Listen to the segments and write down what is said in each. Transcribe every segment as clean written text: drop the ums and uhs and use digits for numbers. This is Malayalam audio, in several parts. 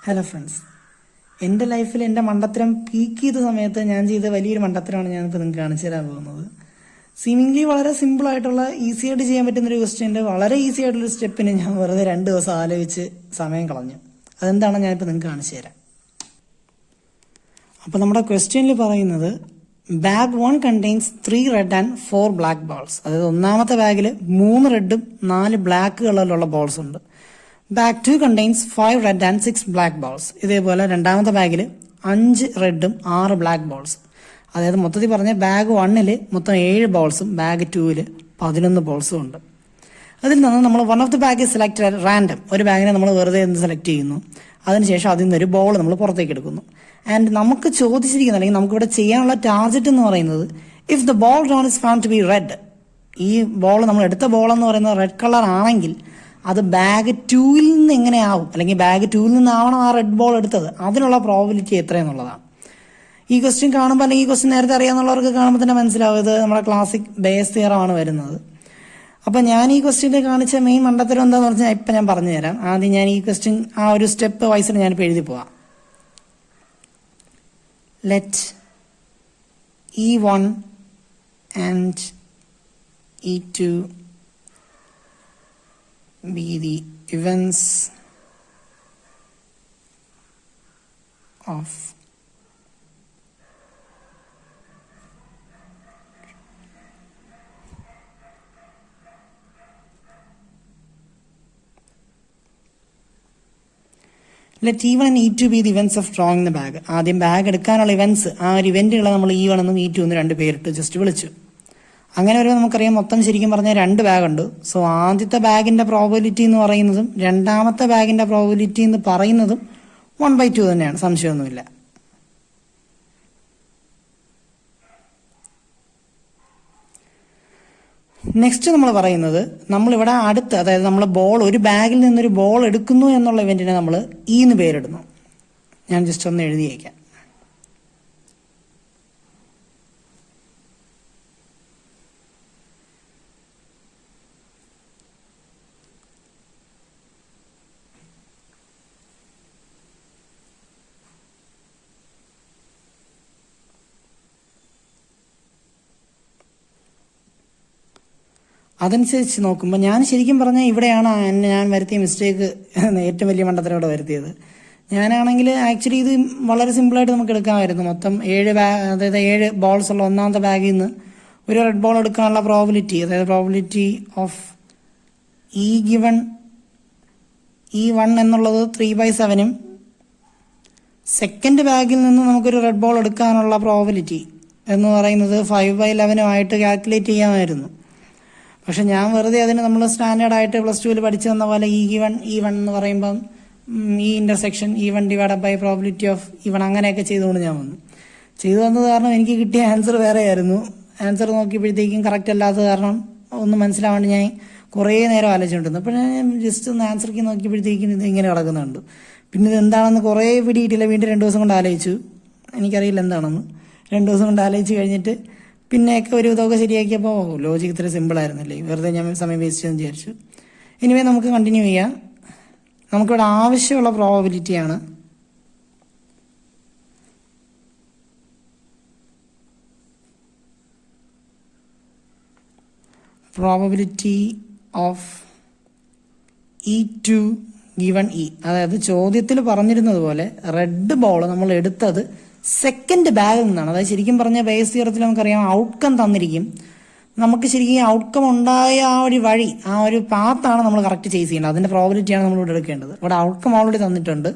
ഹലോ ഫ്രണ്ട്സ്, എൻ്റെ ലൈഫിൽ എൻ്റെ മണ്ടത്തരം പീക്ക് ചെയ്ത സമയത്ത് ഞാൻ ചെയ്ത വലിയൊരു മണ്ടത്തരമാണ് ഞാനിപ്പോൾ നിങ്ങൾക്ക് കാണിച്ചു തരാൻ പോകുന്നത്. സീമിംഗ്ലി വളരെ സിമ്പിളായിട്ടുള്ള ഈസി ആയിട്ട് ചെയ്യാൻ പറ്റുന്നൊരു ക്വസ്റ്റ്യൻ്റെ വളരെ ഈസി ആയിട്ടുള്ളൊരു സ്റ്റെപ്പിന് ഞാൻ വെറുതെ 2 ദിവസം ആലോചിച്ച് സമയം കളഞ്ഞു. അതെന്താണെന്ന് ഞാനിപ്പോൾ നിങ്ങൾക്ക് കാണിച്ചു തരാം. അപ്പോൾ നമ്മുടെ ക്വസ്റ്റ്യനിൽ പറയുന്നത് bag 1 contains 3 red and 4 black balls. അതായത് ഒന്നാമത്തെ ബാഗിൽ 3 റെഡും 4 ബ്ലാക്ക് കളറിലുള്ള ബോൾസ് ഉണ്ട്. Bag 2 contains 5 red and 6 black balls. ഇതേപോലെ രണ്ടാമത്തെ ബാഗിൽ 5 റെഡും 6 ബ്ലാക്ക് ബോൾസ്. അതായത് മൊത്തത്തിൽ പറഞ്ഞ ബാഗ് 1 മൊത്തം 7 ബോൾസും ബാഗ് 2 11 ബോൾസും ഉണ്ട്. അതിൽ നിന്ന് നമ്മൾ one of the bag select random, ഒരു ബാഗിനെ നമ്മൾ വെറുതെ സെലക്ട് ചെയ്യുന്നു. അതിനുശേഷം അതിൽ നിന്നൊരു ബോൾ നമ്മൾ പുറത്തേക്ക് എടുക്കുന്നു. ആൻഡ് നമുക്ക് ചോദിച്ചിരിക്കുന്നത് അല്ലെങ്കിൽ നമുക്കിവിടെ ചെയ്യാനുള്ള ടാർഗറ്റ് എന്ന് പറയുന്നത് if the ball drawn is found to be red, ഈ ബോൾ നമ്മൾ എടുത്ത ബോൾ എന്ന് പറയുന്നത് റെഡ് കളർ ആണെങ്കിൽ അത് ബാഗ് 2 നിന്ന് എങ്ങനെയാവും, അല്ലെങ്കിൽ ബാഗ് 2 നിന്നാവണം ആ റെഡ് ബോൾ എടുത്തത്, അതിനുള്ള പ്രോബിലിറ്റി എത്രയെന്നുള്ളതാണ്. ഈ ക്വസ്റ്റ്യൻ കാണുമ്പോൾ അല്ലെങ്കിൽ ഈ ക്വസ്റ്റ്യൻ നേരത്തെ അറിയാവുന്നവർക്ക് കാണുമ്പോൾ തന്നെ മനസ്സിലാവും ഇത് നമ്മുടെ ക്ലാസിക് ബേസ് തിയറമാണ് വരുന്നത്. അപ്പം ഞാൻ ഈ ക്വസ്റ്റ്യൻ്റെ കാണിച്ച മെയിൻ മണ്ടത്തരം എന്താണെന്ന് പറഞ്ഞാൽ ഇപ്പം ഞാൻ പറഞ്ഞു തരാം. ആദ്യം ഞാൻ ഈ ക്വസ്റ്റ്യൻ ആ ഒരു സ്റ്റെപ്പ് വൈസിന് ഞാനിപ്പോൾ എഴുതി പോവാം. Let E1 and E2 be the events of let E1 and E2 be the events of drawing the bag. ആദ്യം ബാഗ് എടുക്കാനുള്ള ഇവൻസ്, ആ ഒരു ഇവന്റുകളെ നമ്മൾ E1 എന്നും E2 എന്നും 2 പേരിട്ട് ജസ്റ്റ് വിളിച്ചു. അങ്ങനെ വരുമ്പോൾ നമുക്കറിയാം മൊത്തം ശരിക്കും പറഞ്ഞാൽ 2 ബാഗുണ്ട്. സോ ആദ്യത്തെ ബാഗിന്റെ പ്രോബിലിറ്റി എന്ന് പറയുന്നതും രണ്ടാമത്തെ ബാഗിന്റെ പ്രോബിലിറ്റി എന്ന് പറയുന്നതും 1/2 തന്നെയാണ്, സംശയമൊന്നുമില്ല. നെക്സ്റ്റ് നമ്മൾ പറയുന്നത് നമ്മളിവിടെ അടുത്ത്, അതായത് നമ്മൾ ബോൾ ഒരു ബാഗിൽ നിന്നൊരു ബോൾ എടുക്കുന്നു എന്നുള്ള ഇവന്റിനെ നമ്മൾ E എന്ന് പേരിടുന്നു. ഞാൻ ജസ്റ്റ് ഒന്ന് എഴുതിയേക്കാം. അതനുസരിച്ച് നോക്കുമ്പോൾ ഞാൻ ശരിക്കും പറഞ്ഞാൽ ഇവിടെയാണ് ഞാൻ വരുത്തിയ മിസ്റ്റേക്ക്, ഏറ്റവും വലിയ മണ്ടത്തരം ഇവിടെ വരുത്തിയത്. ഞാനാണെങ്കിൽ ആക്ച്വലി ഇത് വളരെ സിമ്പിളായിട്ട് നമുക്ക് എടുക്കാമായിരുന്നു. മൊത്തം 7 ബോൾസ് ഉള്ള ഒന്നാമത്തെ ബാഗിൽ നിന്ന് ഒരു റെഡ് ബോൾ എടുക്കാനുള്ള പ്രോബിലിറ്റി, അതായത് പ്രോബിലിറ്റി ഓഫ് E1 എന്നുള്ളത് 3/7 സെക്കൻഡ് ബാഗിൽ നിന്ന് നമുക്കൊരു റെഡ് ബോൾ എടുക്കാനുള്ള പ്രോബിലിറ്റി എന്ന് പറയുന്നത് 5/11 ആയിട്ട് കാൽക്കുലേറ്റ് ചെയ്യാമായിരുന്നു. പക്ഷെ ഞാൻ വെറുതെ അതിന് നമ്മൾ സ്റ്റാൻഡേർഡായിട്ട് +2 പഠിച്ചു തന്ന പോലെ E1 എന്ന് പറയുമ്പം ഈ intersection E1 divided by probability of E1 അങ്ങനെയൊക്കെ ചെയ്തുകൊണ്ട് ഞാൻ ചെയ്തു വന്നത് കാരണം എനിക്ക് കിട്ടിയ ആൻസർ വേറെയായിരുന്നു. ആൻസർ നോക്കിയപ്പോഴത്തേക്കും കറക്റ്റ് അല്ലാത്തത് കാരണം ഒന്നും മനസ്സിലാവാണ്ട് ഞാൻ കുറേ നേരം ആലോചിച്ചുകൊണ്ടിരുന്നു. അപ്പോൾ ഞാൻ ജസ്റ്റ് ഒന്ന് ആൻസർക്ക് നോക്കിയപ്പോഴത്തേക്കും ഇത് ഇങ്ങനെ കിടക്കുന്നുണ്ട്. പിന്നെ ഇത് എന്താണെന്ന് കുറേ പിടിയിട്ടില്ല, വീണ്ടും 2 ദിവസം കൊണ്ട് ആലോചിച്ചു. എനിക്കറിയില്ല എന്താണെന്ന്. 2 ദിവസം കൊണ്ട് ആലോചിച്ച് കഴിഞ്ഞിട്ട് പിന്നെയൊക്കെ ഒരു ഇതൊക്കെ ശരിയാക്കിയപ്പോൾ ലോജിക് ഇത്ര സിമ്പിളായിരുന്നല്ലേ, വെറുതെ ഞാൻ സമയം വേസ്റ്റ് ചെയ്യാൻ വിചാരിച്ചു. എനിവേ നമുക്ക് കണ്ടിന്യൂ ചെയ്യാം. നമുക്കിവിടെ ആവശ്യമുള്ള പ്രോബിലിറ്റിയാണ് probability of E2 given E. അതായത് ചോദ്യത്തിൽ പറഞ്ഞിരുന്നത് പോലെ റെഡ് ബോൾ നമ്മൾ എടുത്തത് സെക്കൻഡ് ബാഗിൽ നിന്നാണ്. അതായത് ശരിക്കും പറഞ്ഞ ബേസ് തിയറത്തിൽ നമുക്കറിയാം ഔട്ട്കം തന്നിരിക്കും. നമുക്ക് ശരിക്കും ഔട്ട്കം ഉണ്ടായ ആ ഒരു വഴി, ആ ഒരു പാത്താണ് നമ്മൾ കറക്റ്റ് ചേസ് ചെയ്യേണ്ടത്. അതിന്റെ പ്രോബിലിറ്റിയാണ് നമ്മൾ ഇവിടെ എടുക്കേണ്ടത്. ഇവിടെ ഔട്ട്കം ഓൾറെഡി തന്നിട്ടുണ്ട്.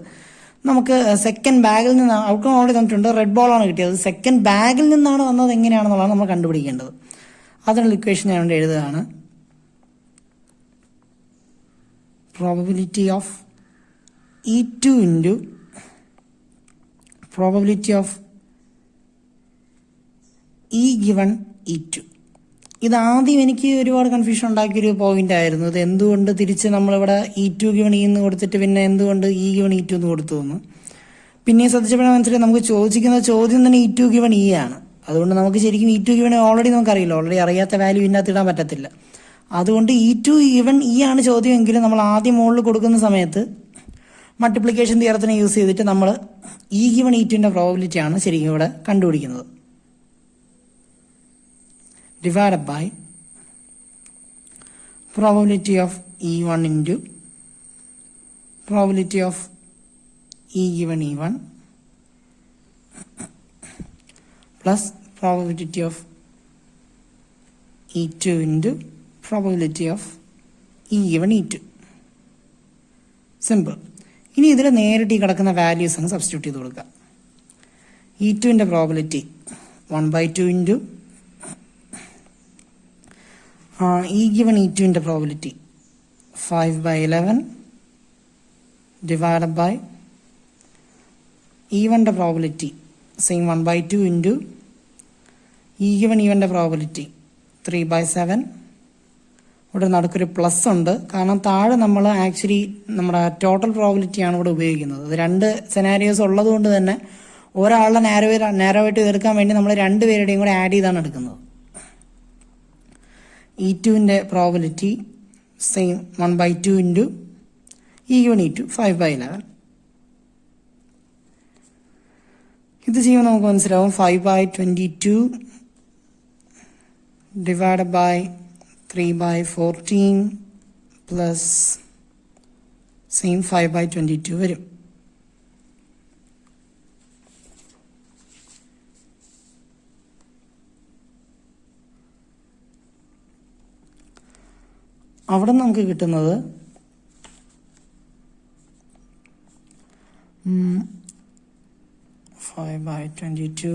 നമുക്ക് സെക്കൻഡ് ബാഗിൽ നിന്ന് ഔട്ട്കം ഓൾറെഡി തന്നിട്ടുണ്ട്, റെഡ് ബോളാണ് കിട്ടിയത്. സെക്കൻഡ് ബാഗിൽ നിന്നാണ് വന്നത് എങ്ങനെയാണെന്നുള്ളതാണ് നമ്മൾ കണ്ടുപിടിക്കേണ്ടത്. അതിനുള്ള ഇക്വേഷൻ ഞാൻ ഇവിടെ എഴുതുകയാണ്. Probability of E2 into probability of E given E2. ഇതാദ്യം എനിക്ക് ഒരുപാട് കൺഫ്യൂഷൻ ഉണ്ടാക്കിയൊരു പോയിന്റ് ആയിരുന്നു. ഇത് എന്തുകൊണ്ട് തിരിച്ച് നമ്മളിവിടെ E2 given E എന്ന് കൊടുത്തിട്ട് പിന്നെ എന്തുകൊണ്ട് E given E2 എന്ന് കൊടുത്തു എന്ന് പിന്നെ ശ്രദ്ധിച്ചപ്പോഴാണ് മനസ്സിലായി നമുക്ക് ചോദിക്കുന്ന ചോദ്യം തന്നെ E2 given E ആണ്. അതുകൊണ്ട് നമുക്ക് ശരിക്കും E2 given ഓൾറെഡി നമുക്കറിയില്ല, ഓൾറെഡി അറിയാത്ത വാല്യൂ ഇതിനകത്ത് ഇടാൻ പറ്റത്തില്ല. അതുകൊണ്ട് E2 given E ആണ് ചോദ്യം എങ്കിലും നമ്മൾ ആദ്യം മുകളിൽ കൊടുക്കുന്ന സമയത്ത് മൾട്ടിപ്ലിക്കേഷൻ തിയറത്തിനെ യൂസ് ചെയ്തിട്ട് നമ്മൾ ഇ ഗിവൺ E2ന്റെ പ്രോബബിലിറ്റി ആണ് ശരിക്കും ഇവിടെ കണ്ടുപിടിക്കുന്നത്. Divided by probability of E1 into probability of E given E1 plus probability of E2 into probability of E given E2. Simple. ഇനി ഇതിൽ നേരിട്ട് ഈ കിടക്കുന്ന വാല്യൂസ് അങ്ങ് സബ്സ്റ്റിറ്റ്യൂട്ട് ചെയ്ത് കൊടുക്കുക. E2ന്റെ പ്രോബബിലിറ്റി 1/2 ഇൻറ്റു E given E2ന്റെ പ്രോബബിലിറ്റി 5/11 ഡിവൈഡഡ് ബൈ E1ന്റെ probability same 1/2 into E given E1ന്റെ പ്രോബബിലിറ്റി 3/7. ഇവിടെ നടുക്കൊരു പ്ലസ് ഉണ്ട്, കാരണം താഴെ നമ്മൾ ആക്ച്വലി നമ്മുടെ ടോട്ടൽ പ്രോബബിലിറ്റിയാണ് ഇവിടെ ഉപയോഗിക്കുന്നത്. അത് രണ്ട് സെനാരിയോസ് ഉള്ളത് കൊണ്ട് തന്നെ ഒരാളുടെ നാരോവായിട്ട് തീർക്കാൻ വേണ്ടി നമ്മൾ രണ്ടുപേരുടെയും കൂടെ ആഡ് ചെയ്താണ് എടുക്കുന്നത്. E2ന്റെ probability same 1/2 into E given E2 5/11. ഇത് ചെയ്യുമ്പോൾ നമുക്ക് മനസ്സിലാവും 5/22 ഡിവൈഡ് ബൈ 3/14 പ്ലസ് സെയിം 5/22 വരും. അവിടെ നമുക്ക് കിട്ടുന്നത് 5/22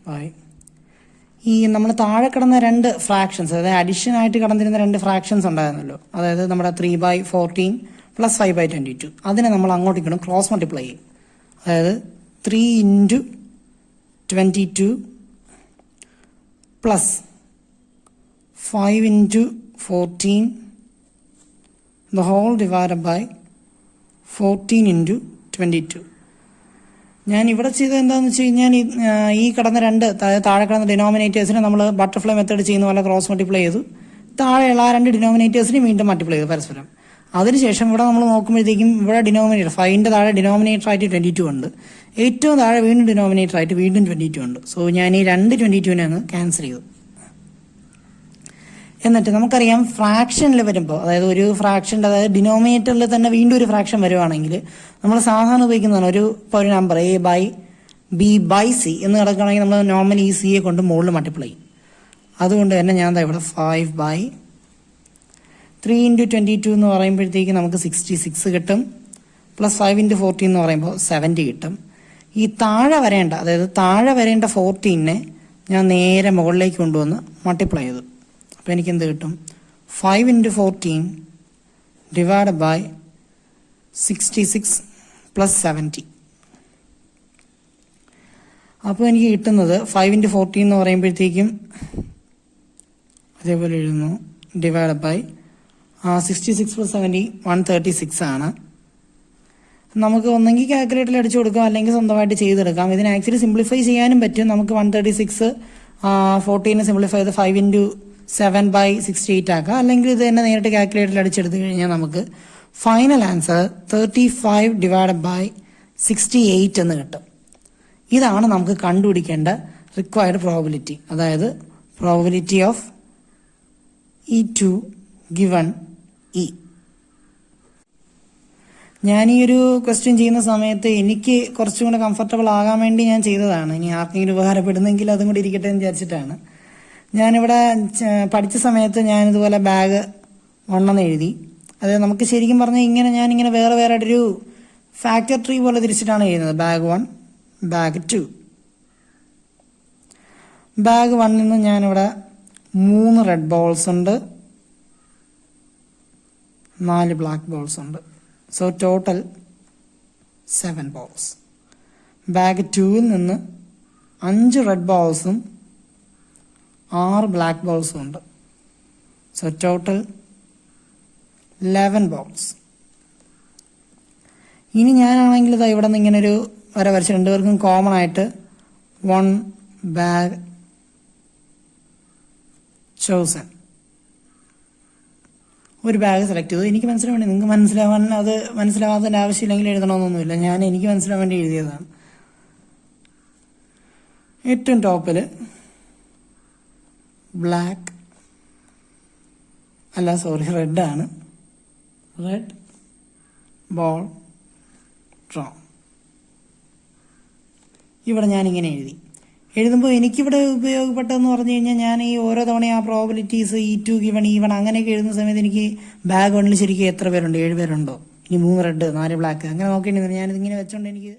ബൈ ഈ നമ്മൾ താഴെ കിടന്ന രണ്ട് ഫ്രാക്ഷൻസ്, അതായത് അഡീഷൻ ആയിട്ട് കടന്നിരുന്ന രണ്ട് ഫ്രാക്ഷൻസ് ഉണ്ടായിരുന്നല്ലോ, അതായത് നമ്മുടെ 3/14 പ്ലസ് 5/22, അതിനെ നമ്മൾ അങ്ങോട്ട് ഇങ്ങോട്ടും ക്രോസ് മൾട്ടിപ്ലൈ ചെയ്യും. അതായത് 3 into 22 plus 5 into 14 the whole divided by 14 into 22. ഞാൻ ഇവിടെ ചെയ്തത് എന്താണെന്ന് വെച്ച് കഴിഞ്ഞാൽ ഈ കിടന്ന രണ്ട് താഴെ കിടന്ന ഡിനോമിനേറ്റേഴ്സിനെ നമ്മൾ ബട്ടർഫ്ലൈ മെത്തേഡ് ചെയ്യുന്ന പോലെ ക്രോസ് മൾട്ടിപ്ലൈ ചെയ്തു. താഴെയുള്ള ആ രണ്ട് ഡിനോമിനേറ്റേഴ്സിനെ വീണ്ടും മൾട്ടിപ്ലൈ ചെയ്തു പരസ്പരം. അതിനുശേഷം ഇവിടെ നമ്മൾ നോക്കുമ്പോഴത്തേക്കും ഇവിടെ ഡിനോമിനേറ്റർ 5ന്റെ താഴെ ഡിനോമിനേറ്റർ ആയിട്ട് 22 ഉണ്ട്, ഏറ്റവും താഴെ വീണ്ടും ഡിനോമിനേറ്റർ ആയിട്ട് വീണ്ടും 22 ഉണ്ട്. സോ ഞാൻ ഈ രണ്ട് 22നെ അങ്ങ് ക്യാൻസൽ ചെയ്തു. എന്നിട്ട് നമുക്കറിയാം ഫ്രാക്ഷനിൽ വരുമ്പോൾ, അതായത് ഒരു ഫ്രാക്ഷൻ്റെ അതായത് ഡിനോമിനേറ്ററിൽ തന്നെ വീണ്ടും ഒരു ഫ്രാക്ഷൻ വരുവാണെങ്കിൽ നമ്മൾ സാധാരണ ഉപയോഗിക്കുന്നതാണ് ഇപ്പോൾ ഒരു നമ്പർ A/B/C എന്ന് കിടക്കുകയാണെങ്കിൽ നമ്മൾ നോർമലി ഈ സിയെ കൊണ്ട് മുകളിൽ മൾട്ടിപ്ലൈ ചെയ്യും. അതുകൊണ്ട് തന്നെ ഞാൻ ഇവിടെ 5/3 ഇൻറ്റു 22 എന്ന് പറയുമ്പോഴത്തേക്ക് നമുക്ക് 66 കിട്ടും, പ്ലസ് 5 ഇൻറ്റു 14 എന്ന് പറയുമ്പോൾ 70 കിട്ടും. ഈ താഴെ വരേണ്ട 14നെ ഞാൻ നേരെ മുകളിലേക്ക് കൊണ്ടുവന്ന് മൾട്ടിപ്ലൈ ചെയ്തു. അപ്പോൾ എനിക്ക് എന്ത് കിട്ടും? 5 ഇൻറ്റു 14 ഡിവൈഡ് ബൈ 66 പ്ലസ് 70. അപ്പോൾ എനിക്ക് കിട്ടുന്നത് 5 ഇൻറ്റു 14 എന്ന് പറയുമ്പോഴത്തേക്കും അതേപോലെ എഴുതുന്നു, ഡിവൈഡ് ബൈ 66 പ്ലസ് 70 136 ആണ്. നമുക്ക് ഒന്നെങ്കിൽ കാൽക്കുലേറ്ററിൽ അടിച്ചു കൊടുക്കാം, അല്ലെങ്കിൽ സ്വന്തമായിട്ട് ചെയ്തെടുക്കാം. ഇതിന് ആക്ച്വലി സിംപ്ലിഫൈ ചെയ്യാനും പറ്റും. നമുക്ക് 136 14 സിംപ്ലിഫൈ ചെയ്ത് 5 ഇൻറ്റു 7/68 ആക്കാം, അല്ലെങ്കിൽ ഇത് തന്നെ നേരിട്ട് കാൽക്കുലേറ്ററിൽ അടിച്ചെടുത്ത് കഴിഞ്ഞാൽ നമുക്ക് ഫൈനൽ ആൻസർ 35 ഡിവൈഡ് ബൈ 68 എന്ന് കിട്ടും. ഇതാണ് നമുക്ക് കണ്ടുപിടിക്കേണ്ട റിക്വയർഡ് പ്രോബബിലിറ്റി, അതായത് probability of E2 given E. ഞാൻ ഈ ഒരു ക്വസ്റ്റ്യൻ ചെയ്യുന്ന സമയത്ത് എനിക്ക് കുറച്ചും കൂടെ കംഫർട്ടബിൾ ആകാൻ വേണ്ടി ഞാൻ ചെയ്തതാണ്. ഇനി ആർക്കെങ്കിലും ഉപകാരപ്പെടുന്നെങ്കിൽ അതും കൂടി ഇരിക്കട്ടെ എന്ന് വിചാരിച്ചിട്ടാണ്. ഞാനിവിടെ പഠിച്ച സമയത്ത് ഞാനിതുപോലെ ബാഗ് 1 എഴുതി. അത് നമുക്ക് ശരിക്കും പറഞ്ഞാൽ ഞാനിങ്ങനെ വേറെ ഒരു ഫാക്ടർ ട്രീ പോലെ തിരിച്ചിട്ടാണ് എഴുതുന്നത്. Bag 1, bag 2. ബാഗ് 1 നിന്ന് ഞാനിവിടെ 3 റെഡ് ബോൾസ് ഉണ്ട്, 4 ബ്ലാക്ക് ബോൾസ് ഉണ്ട്. So total 7 balls. ബാഗ് 2ൽ നിന്ന് 5 റെഡ് ബോൾസും 6 ബ്ലാക്ക് ബോൾസും ഉണ്ട്. So total 11 balls. ഇനി ഞാനാണെങ്കിൽ ഇതാ ഇവിടെ നിന്ന് ഇങ്ങനൊരു വര വരച്ച് രണ്ടുപേർക്കും കോമൺ ആയിട്ട് 1 ബാഗ് ചോസൻ, ഒരു ബാഗ് സെലക്ട് ചെയ്തു. എനിക്ക് മനസ്സിലാവാൻ വേണ്ടി, നിങ്ങൾക്ക് മനസ്സിലാവാൻ അത് മനസ്സിലാവാത്തതിൻ്റെ ആവശ്യമില്ലെങ്കിൽ എഴുതണമെന്നൊന്നുമില്ല, ഞാൻ എനിക്ക് മനസ്സിലാവാൻ വേണ്ടി എഴുതിയതാണ്. ഏറ്റവും ടോപ്പിൽ ബ്ലാക്ക് അല്ല സോറി റെഡാണ്, റെഡ് ബോൾ ഡ്രോ. ഇവിടെ ഞാനിങ്ങനെ എഴുതുമ്പോൾ എനിക്കിവിടെ ഉപയോഗപ്പെട്ടതെന്ന് പറഞ്ഞു കഴിഞ്ഞാൽ, ഞാൻ ഈ ഓരോ തവണയും ആ പ്രോബിലിറ്റീസ് E2 ഗിവൺ E1 അങ്ങനെയൊക്കെ എഴുതുന്ന സമയത്ത് എനിക്ക് ബാഗ് 1 ശരിക്കും എത്ര പേരുണ്ട്, 7 പേരുണ്ടോ, ഇനി 3 റെഡ് 4 ബ്ലാക്ക് അങ്ങനെ നോക്കേണ്ടി വരും. ഞാനിതിങ്ങനെ വെച്ചോണ്ട് എനിക്ക്